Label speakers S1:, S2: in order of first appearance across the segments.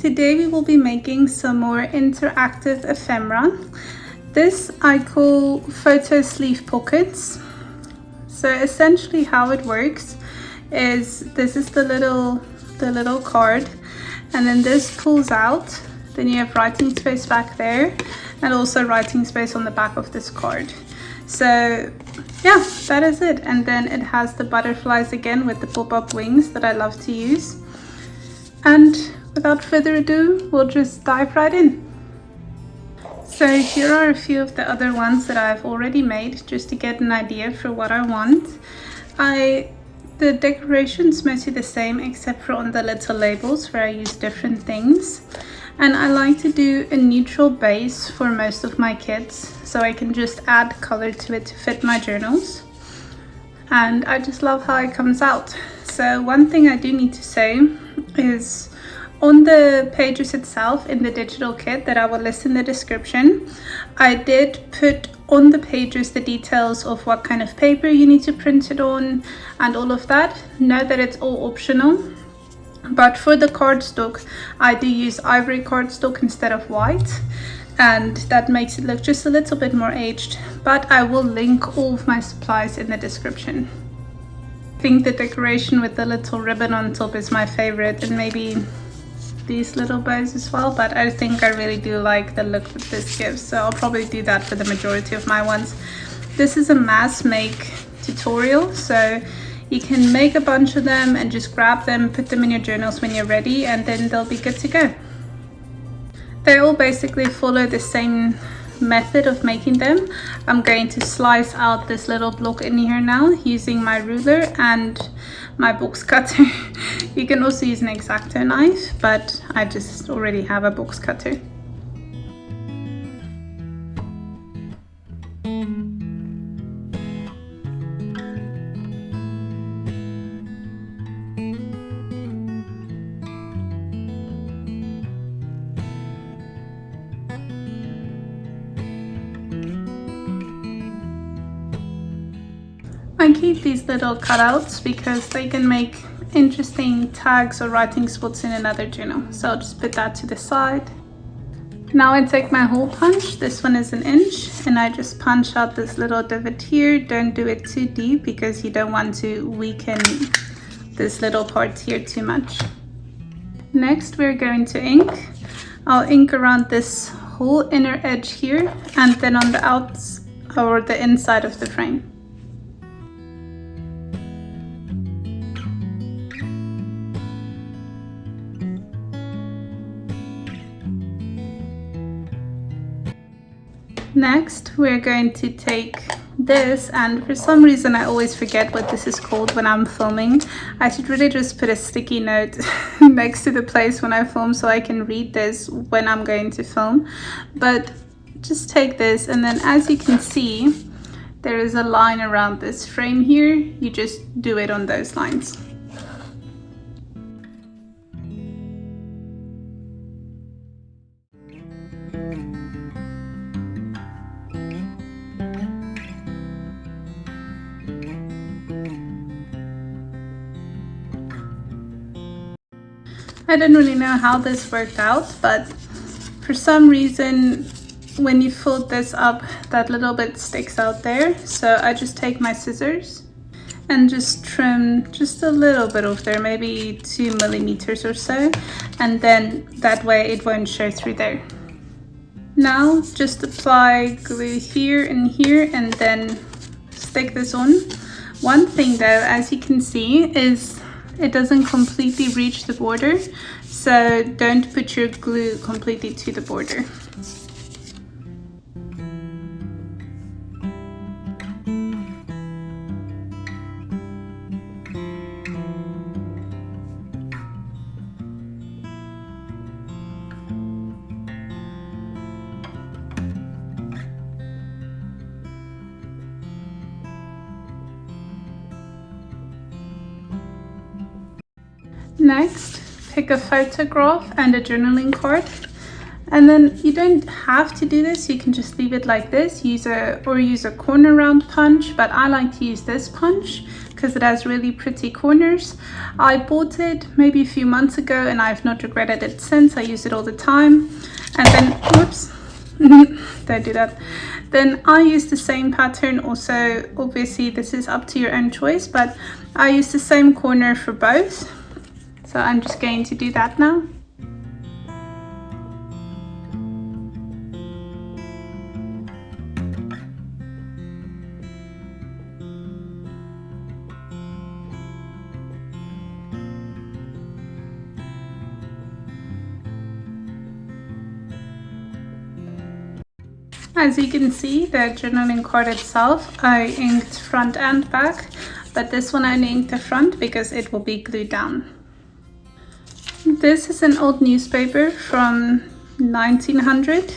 S1: Today we will be making some more interactive ephemera. This I call photo sleeve pockets. So essentially how it works is this is the little card, and then this pulls out. Then you have writing space back there and also writing space on the back of this card. So yeah, that is it. And then it has the butterflies again with the pop-up wings that I love to use. And without further ado, we'll just dive right in. So here are a few of the other ones that I've already made, just to get an idea for what I want. The decoration's mostly the same except for on the little labels where I use different things. And I like to do a neutral base for most of my kits, so I can just add color to it to fit my journals. And I just love how it comes out. So one thing I do need to say is on the pages itself in the digital kit that I will list in the description, I did put on the pages the details of what kind of paper you need to print it on and all of that. Note that it's all optional. But for the cardstock, I do use ivory cardstock instead of white, and that makes it look just a little bit more aged. But I will link all of my supplies in the description. I think the decoration with the little ribbon on top is my favorite, and maybe these little bows as well, but I think I really do like the look that this gives, so I'll probably do that for the majority of my ones. This is a mass make tutorial, so you can make a bunch of them and just grab them, put them in your journals when you're ready, and then they'll be good to go. They all basically follow the same method of making them. I'm going to slice out this little block in here now using my ruler and my box cutter. You can also use an X-Acto knife, but I just already have a box cutter. I keep these little cutouts because they can make interesting tags or writing spots in another journal. So I'll just put that to the side. Now I take my hole punch. This one is 1 inch, and I just punch out this little divot here. Don't do it too deep because you don't want to weaken this little part here too much. Next we're going to ink. I'll ink around this whole inner edge here and then on the outs or the inside of the frame. Next, we're going to take this, and for some reason I always forget what this is called when I'm filming. I should really just put a sticky note next to the place when I film so I can read this when I'm going to film. But just take this, and then as you can see, there is a line around this frame here. You just do it on those lines. I don't really know how this worked out, but for some reason when you fold this up, that little bit sticks out there. So I just take my scissors and just trim just a little bit off there, maybe 2 millimeters or so, and then that way it won't show through there. Now just apply glue here and here and then stick this on. One thing though, as you can see, is it doesn't completely reach the border, so don't put your glue completely to the border. Next, pick a photograph and a journaling card, and then you don't have to do this, you can just leave it like this. Use a corner round punch, but I like to use this punch because it has really pretty corners. I bought it maybe a few months ago and I've not regretted it since. I use it all the time. And then, whoops, don't do that. Then I use the same pattern also. Obviously this is up to your own choice, but I use the same corner for both. So I'm just going to do that now. As you can see, the journaling card itself, I inked front and back, but this one I only inked the front because it will be glued down. This is an old newspaper from 1900.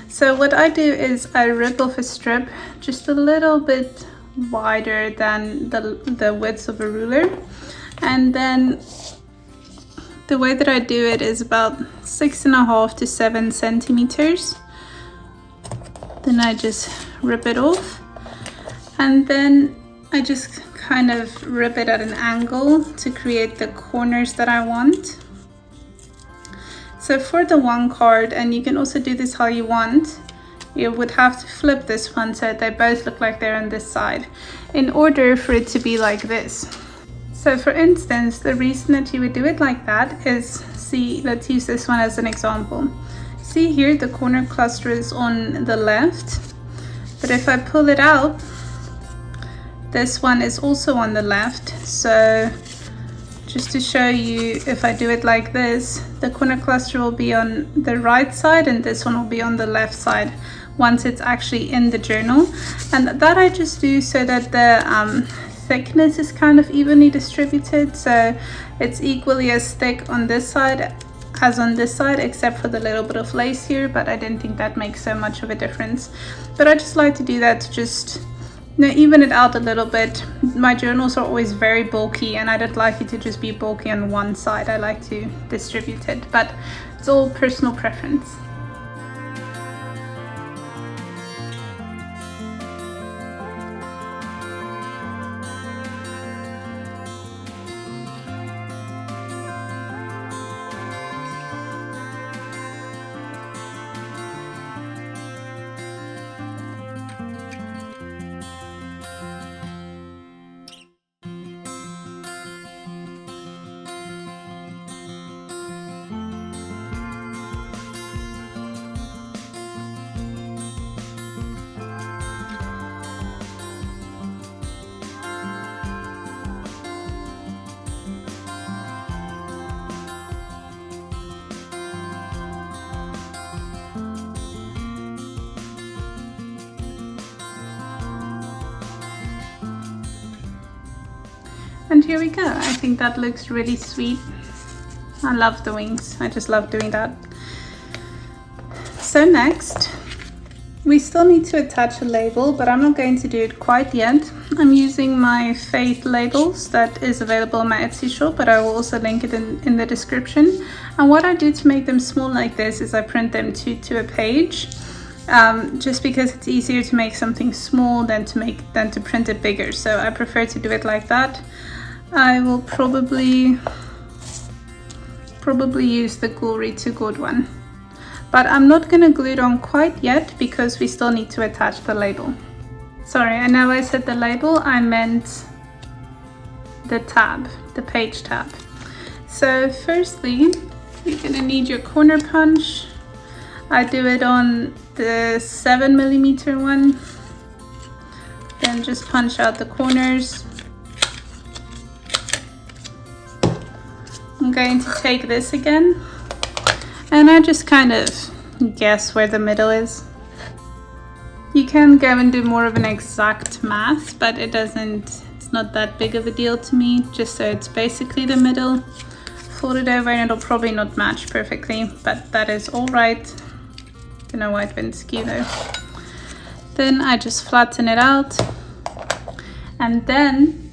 S1: So what I do is I rip off a strip just a little bit wider than the width of a ruler. And then the way that I do it is about 6.5 to 7 centimeters. Then I just rip it off, and then I just kind of rip it at an angle to create the corners that I want. So for the one card, and you can also do this how you want, you would have to flip this one so they both look like they're on this side in order for it to be like this. So for instance, the reason that you would do it like that is, see, let's use this one as an example. See here, the corner cluster is on the left, but if I pull it out, this one is also on the left. So just to show you, if I do it like this, the corner cluster will be on the right side and this one will be on the left side once it's actually in the journal. And that I just do so that the thickness is kind of evenly distributed, so it's equally as thick on this side as on this side, except for the little bit of lace here, but I didn't think that makes so much of a difference. But I just like to do that to just, you know, even it out a little bit. My journals are always very bulky and I don't like it to just be bulky on one side. I like to distribute it, but it's all personal preference. And here we go. I think that looks really sweet. I love the wings. I just love doing that. So next, we still need to attach a label, but I'm not going to do it quite yet. I'm using my Faith labels that is available on my Etsy shop, but I will also link it in the description. And what I do to make them small like this is I print them to a page. Just because it's easier to make something small than to print it bigger. So I prefer to do it like that. I will probably use the Glory to Good one, but I'm not going to glue it on quite yet because we still need to attach the label. Sorry, I know I said the label, I meant the tab, the page tab. So firstly, you're going to need your corner punch. I do it on the 7mm one, then just punch out the corners. I'm going to take this again and I just kind of guess where the middle is. You can go and do more of an exact math, but it's not that big of a deal to me, just so it's basically the middle. Fold it over and it'll probably not match perfectly, but that is all right. Don't know why it went skew though. Then I just flatten it out, and then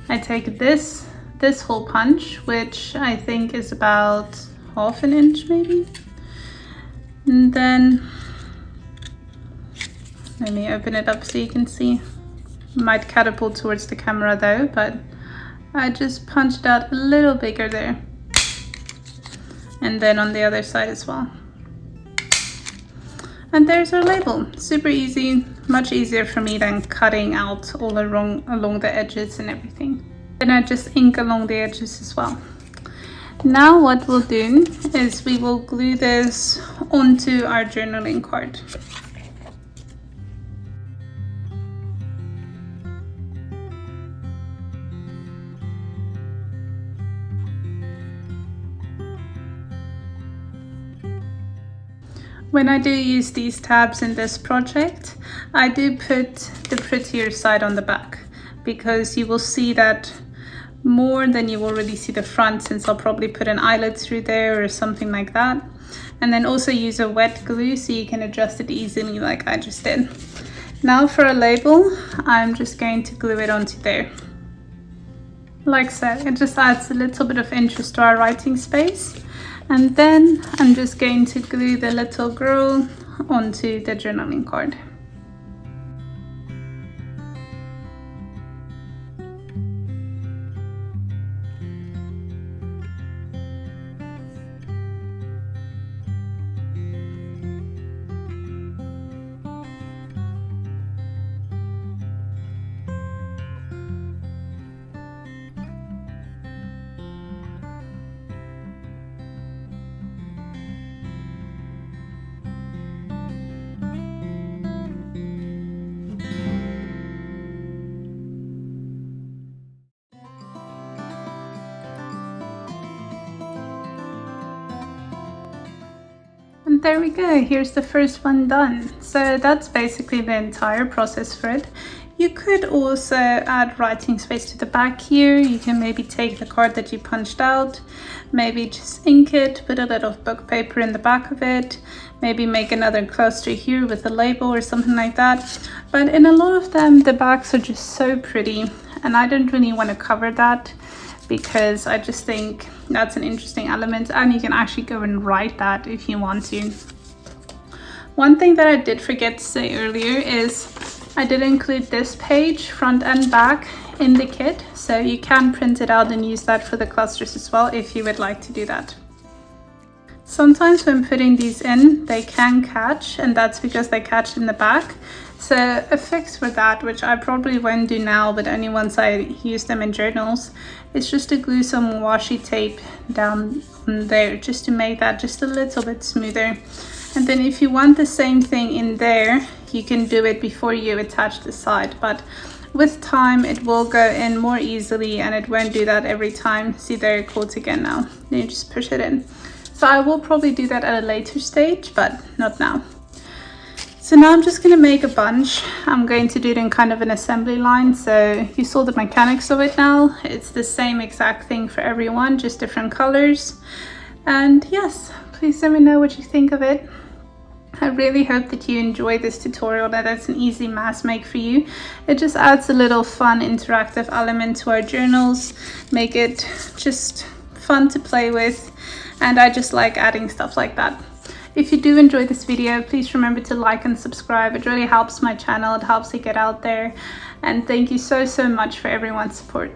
S1: I take this hole punch, which I think is about 1/2 inch maybe, and then let me open it up so you can see. Might catapult towards the camera though, but I just punched out a little bigger there. And then on the other side as well. And there's our label. Super easy, much easier for me than cutting out all along the edges and everything. Then I just ink along the edges as well. Now what we'll do is we will glue this onto our journaling card. When I do use these tabs in this project, I do put the prettier side on the back because you will see that more than you already see the front, since I'll probably put an eyelet through there or something like that. And then also use a wet glue so you can adjust it easily like I just did. Now for a label, I'm just going to glue it onto there. Like so, it just adds a little bit of interest to our writing space. And then I'm just going to glue the little girl onto the journaling card. And there we go, here's the first one done. So that's basically the entire process for it. You could also add writing space to the back here. You can maybe take the card that you punched out, maybe just ink it, put a little book paper in the back of it, maybe make another cluster here with a label or something like that. But in a lot of them, the backs are just so pretty, and I don't really want to cover that because I just think that's an interesting element, and you can actually go and write that if you want to. One thing that I did forget to say earlier is I did include this page, front and back, in the kit, so you can print it out and use that for the clusters as well if you would like to do that. Sometimes when putting these in, they can catch, and that's because they catch in the back. So a fix for that, which I probably won't do now, but only once I use them in journals, is just to glue some washi tape down there, just to make that just a little bit smoother. And then if you want the same thing in there, you can do it before you attach the side, but with time it will go in more easily and it won't do that every time. See, there it caught again now. Then you just push it in. So I will probably do that at a later stage, but not now. So now I'm just going to make a bunch. I'm going to do it in kind of an assembly line. So you saw the mechanics of it now. It's the same exact thing for everyone, just different colors. And yes, please let me know what you think of it. I really hope that you enjoy this tutorial, that it's an easy mass make for you. It just adds a little fun interactive element to our journals, make it just fun to play with, and I just like adding stuff like that. If you do enjoy this video, please remember to like and subscribe. It really helps my channel, it helps it get out there, and thank you so much for everyone's support.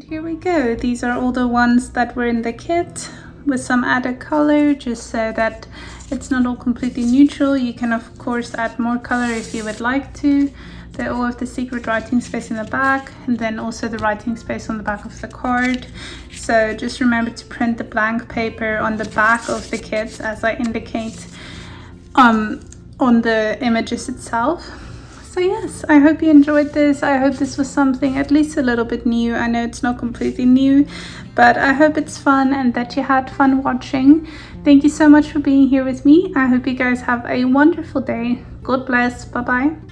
S1: And here we go. These are all the ones that were in the kit with some added color, just so that it's not all completely neutral. You can of course add more color if you would like to. They all have the secret writing space in the back, and then also the writing space on the back of the card. So just remember to print the blank paper on the back of the kit, as I indicate on the images itself. So yes, I hope you enjoyed this. I hope this was something at least a little bit new. I know it's not completely new, but I hope it's fun and that you had fun watching. Thank you so much for being here with me. I hope you guys have a wonderful day. God bless. Bye bye.